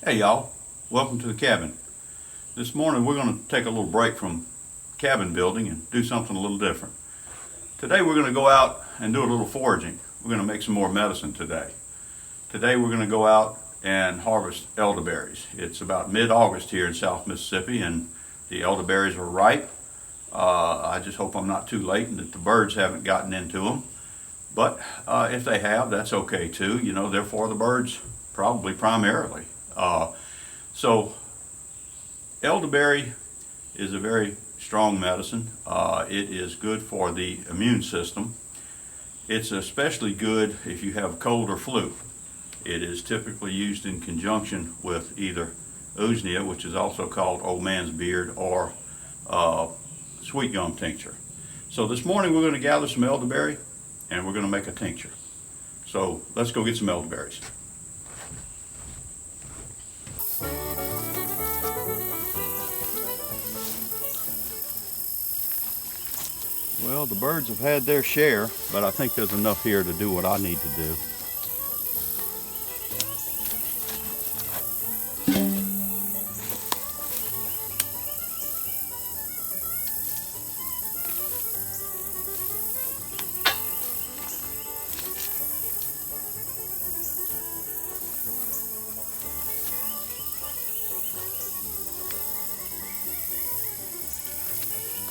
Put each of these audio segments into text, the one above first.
Hey y'all, welcome to the cabin. This morning we're going to take a little break from cabin building and do something a little different. Today we're going to go out and do a little foraging. We're going to make some more medicine today. Today we're going to go out and harvest elderberries. It's about mid-August here in South Mississippi and the elderberries are ripe. I just hope I'm not too late and that the birds haven't gotten into them. But if they have, that's okay too. You know, they're for the birds probably primarily. So elderberry is a very strong medicine. It is good for the immune system. It's especially good if you have cold or flu. It is typically used in conjunction with either usnea, which is also called old man's beard, or sweet gum tincture. So this morning we're going to gather some elderberry and we're going to make a tincture. So let's go get some elderberries. Well, the birds have had their share, but I think there's enough here to do what I need to do.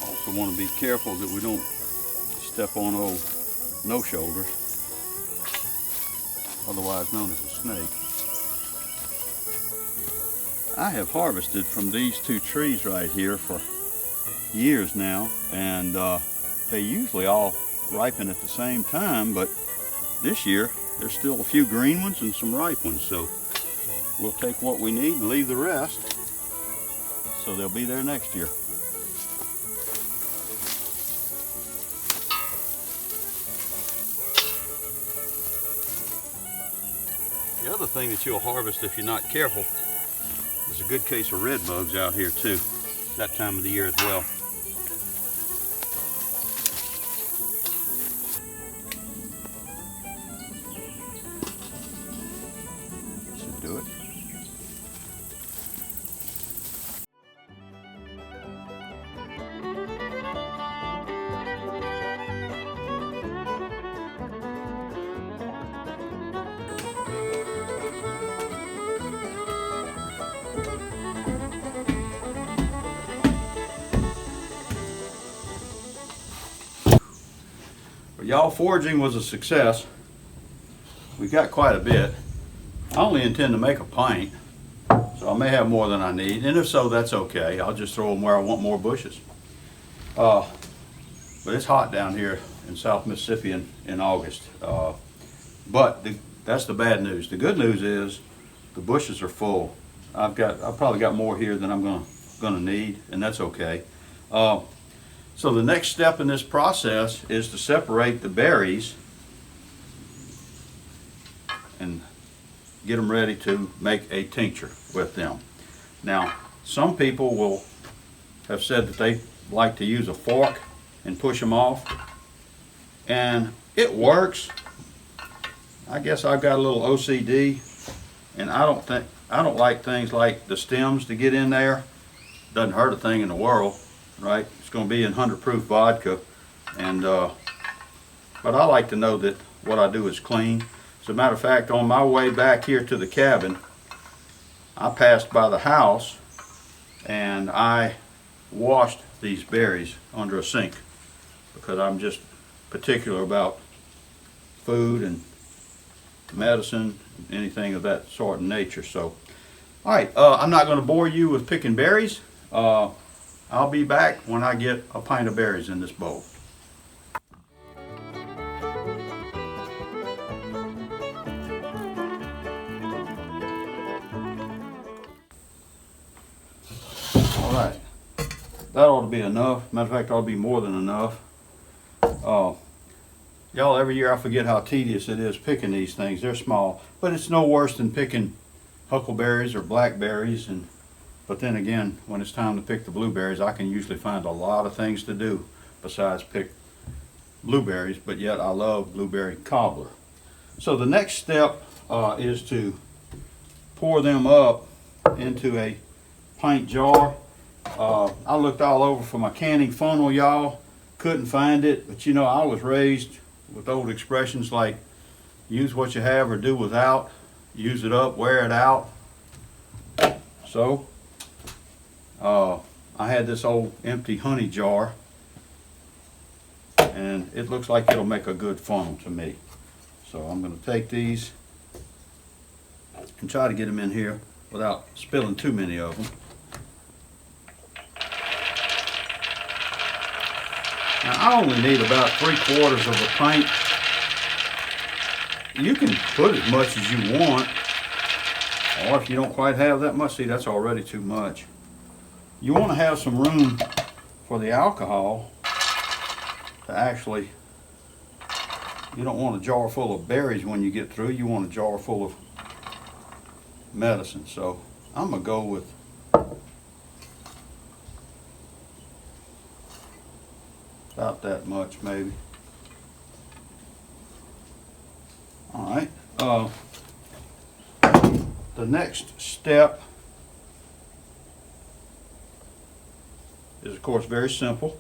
Also want to be careful that we don't step on old no shoulders, otherwise known as a snake. I have harvested from these two trees right here for years now, and they usually all ripen at the same time, but this year there's still a few green ones and some ripe ones, so we'll take what we need and leave the rest, so they'll be there next year. The other thing that you'll harvest if you're not careful is a good case of red bugs out here too. It's that time of the year as well. Should do it. Y'all, foraging was a success. We got quite a bit. I only intend to make a pint, so I may have more than I need, and if so, that's okay. I'll just throw them where I want more bushes. But it's hot down here in South Mississippi in August. But that's the bad news. The good news is the bushes are full. I've probably got more here than I'm gonna need, and that's okay. So the next step in this process is to separate the berries and get them ready to make a tincture with them. Now, some people will have said that they like to use a fork and push them off, and it works. I guess I've got a little OCD, and I don't like things like the stems to get in there. Doesn't hurt a thing in the world, right? It's going to be in 100 proof vodka, and but I like to know that what I do is clean. As a matter of fact, on my way back here to the cabin, I passed by the house and I washed these berries under a sink because I'm just particular about food and medicine, anything of that sort of nature. So, all right, I'm not going to bore you with picking berries. I'll be back when I get a pint of berries in this bowl. All right, that ought to be enough. Matter of fact, ought to be more than enough. Y'all, every year I forget how tedious it is picking these things. They're small, but it's no worse than picking huckleberries or blackberries. But then again, when it's time to pick the blueberries, I can usually find a lot of things to do besides pick blueberries, but yet I love blueberry cobbler. So the next step is to pour them up into a pint jar. I looked all over for my canning funnel, y'all. Couldn't find it, but you know, I was raised with old expressions like use what you have or do without. Use it up, wear it out. So I had this old empty honey jar, and it looks like it'll make a good funnel to me. So I'm going to take these and try to get them in here without spilling too many of them. Now I only need about 3/4 of a pint. You can put as much as you want, or if you don't quite have that much, see, that's already too much. You want to have some room for the alcohol to actually, you don't want a jar full of berries when you get through, you want a jar full of medicine. So I'm going to go with about that much maybe. All right. The next step is, of course, very simple.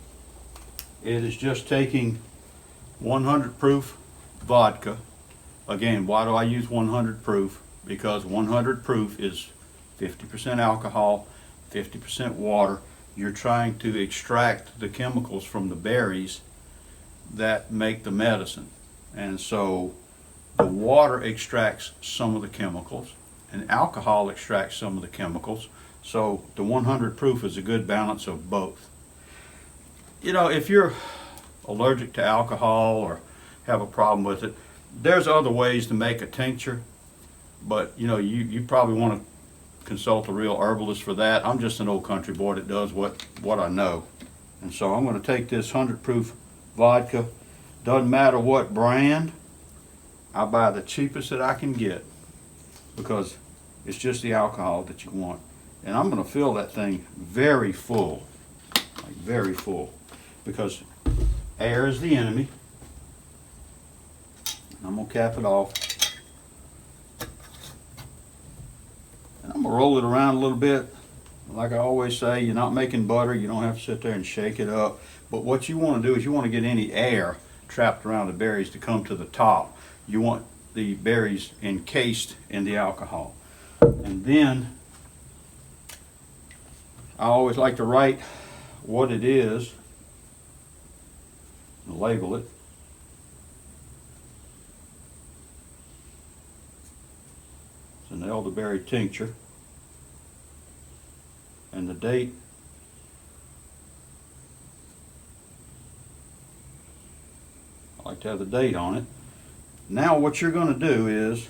It is just taking 100 proof vodka. Again, why do I use 100 proof? Because 100 proof is 50% alcohol, 50% water. You're trying to extract the chemicals from the berries that make the medicine. And so the water extracts some of the chemicals, and alcohol extracts some of the chemicals. So the 100 proof is a good balance of both. You know, if you're allergic to alcohol or have a problem with it, there's other ways to make a tincture, but you know, you probably want to consult a real herbalist for that. I'm just an old country boy that does what I know. And so I'm going to take this 100 proof vodka. Doesn't matter what brand. I buy the cheapest that I can get because it's just the alcohol that you want. And I'm going to fill that thing very full, like very full, because air is the enemy. And I'm going to cap it off. And I'm going to roll it around a little bit. Like I always say, you're not making butter. You don't have to sit there and shake it up. But what you want to do is you want to get any air trapped around the berries to come to the top. You want the berries encased in the alcohol. And then I always like to write what it is and label it. It's an elderberry tincture. And the date I like to have the date on it. Now what you're going to do is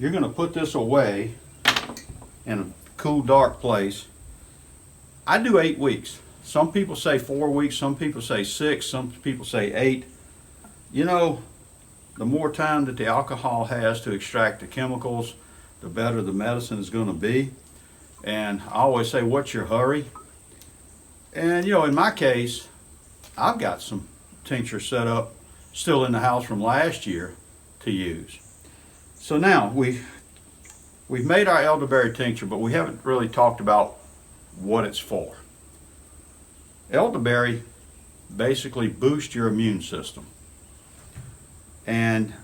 you're going to put this away in a cool, dark place. I do 8 weeks. Some people say 4 weeks, some people say 6, some people say 8. You know, the more time that the alcohol has to extract the chemicals, the better the medicine is going to be. And I always say, what's your hurry? And you know, in my case, I've got some tincture set up still in the house from last year to use. So now we've made our elderberry tincture, but we haven't really talked about what it's for. Elderberry basically boosts your immune system, and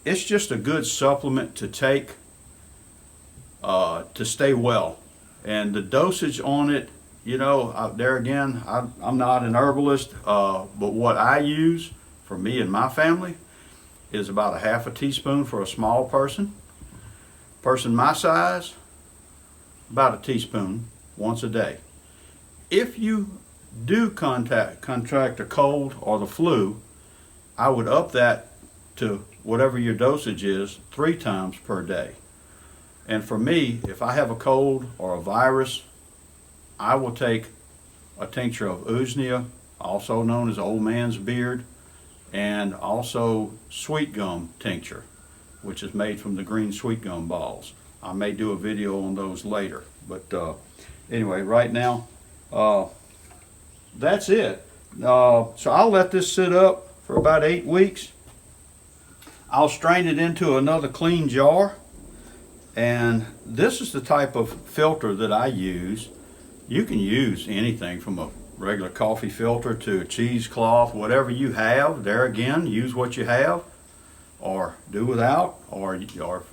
it's just a good supplement to take to stay well. And the dosage on it, you know, there again, I'm not an herbalist, but what I use for me and my family is about 1/2 teaspoon for a small person. Person my size, about a teaspoon once a day. If you do contract a cold or the flu, I would up that to whatever your dosage is 3 times per day. And for me, if I have a cold or a virus, I will take a tincture of usnea, also known as old man's beard, and also sweet gum tincture, which is made from the green sweet gum balls. I may do a video on those later, but anyway, right now, that's it. So I'll let this sit up for about 8 weeks. I'll strain it into another clean jar. And this is the type of filter that I use. You can use anything from a regular coffee filter to a cheesecloth, whatever you have. There again, use what you have, or do without, or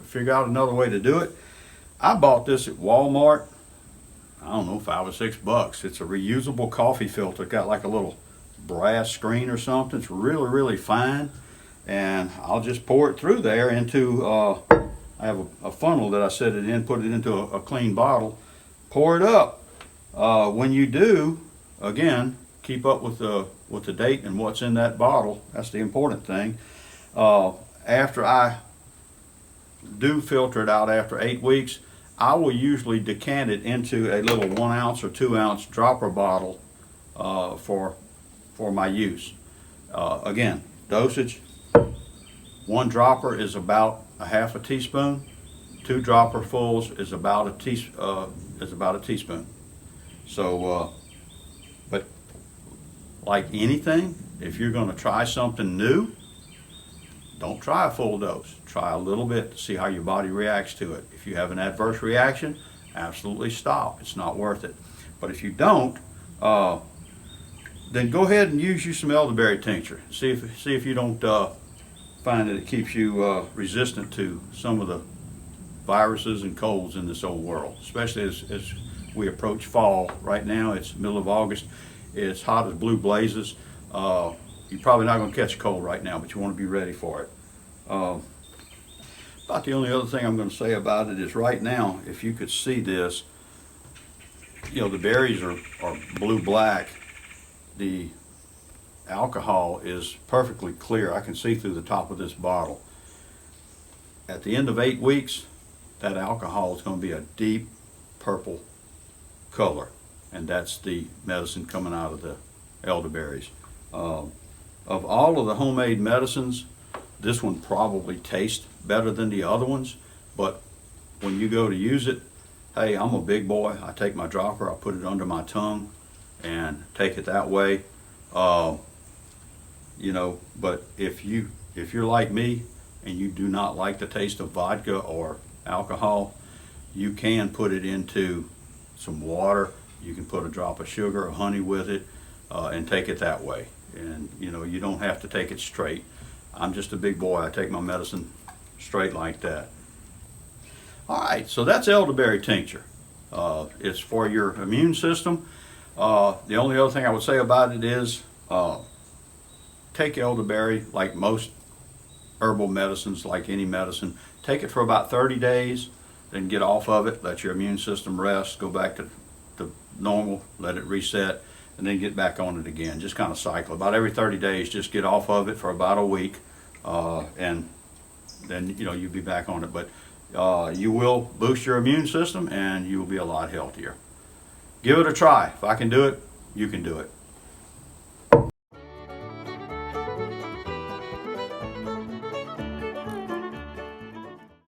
figure out another way to do it. I bought this at Walmart, I don't know, $5 or $6. It's a reusable coffee filter. It's got like a little brass screen or something. It's really, really fine. And I'll just pour it through there into, I have a funnel that I set it in, put it into a clean bottle, pour it up. When you do, again, keep up with the date and what's in that bottle. That's the important thing. After I do filter it out after 8 weeks, I will usually decant it into a little 1 ounce or 2 ounce dropper bottle for my use. Again, dosage, 1 dropper is about a half a teaspoon. 2 dropperfuls is about a teaspoon. So, but like anything, if you're going to try something new, don't try a full dose. Try a little bit to see how your body reacts to it. If you have an adverse reaction, absolutely stop. It's not worth it. But if you don't, then go ahead and use you some elderberry tincture. See if you don't find that it keeps you resistant to some of the viruses and colds in this old world, especially as we approach fall. Right now, it's middle of August. It's hot as blue blazes. You're probably not going to catch a cold right now, but you want to be ready for it. About the only other thing I'm going to say about it is right now, if you could see this, you know, the berries are blue-black. The alcohol is perfectly clear. I can see through the top of this bottle. At the end of 8 weeks, that alcohol is going to be a deep purple color, and that's the medicine coming out of the elderberries. Of all of the homemade medicines, this one probably tastes better than the other ones, but when you go to use it, hey, I'm a big boy. I take my dropper, I put it under my tongue and take it that way. You know, but if you're like me and you do not like the taste of vodka or alcohol, you can put it into some water. You can put a drop of sugar or honey with it and take it that way. And you know, you don't have to take it straight. I'm just a big boy. I take my medicine straight like that. All right, so that's elderberry tincture. It's for your immune system. The only other thing I would say about it is take elderberry like most herbal medicines, like any medicine. Take it for about 30 days, then get off of it. Let your immune system rest. Go back to normal. Let it reset, and then get back on it again. Just kind of cycle. About every 30 days, just get off of it for about a week, and then you'll be back on it. But you will boost your immune system, and you will be a lot healthier. Give it a try. If I can do it, you can do it.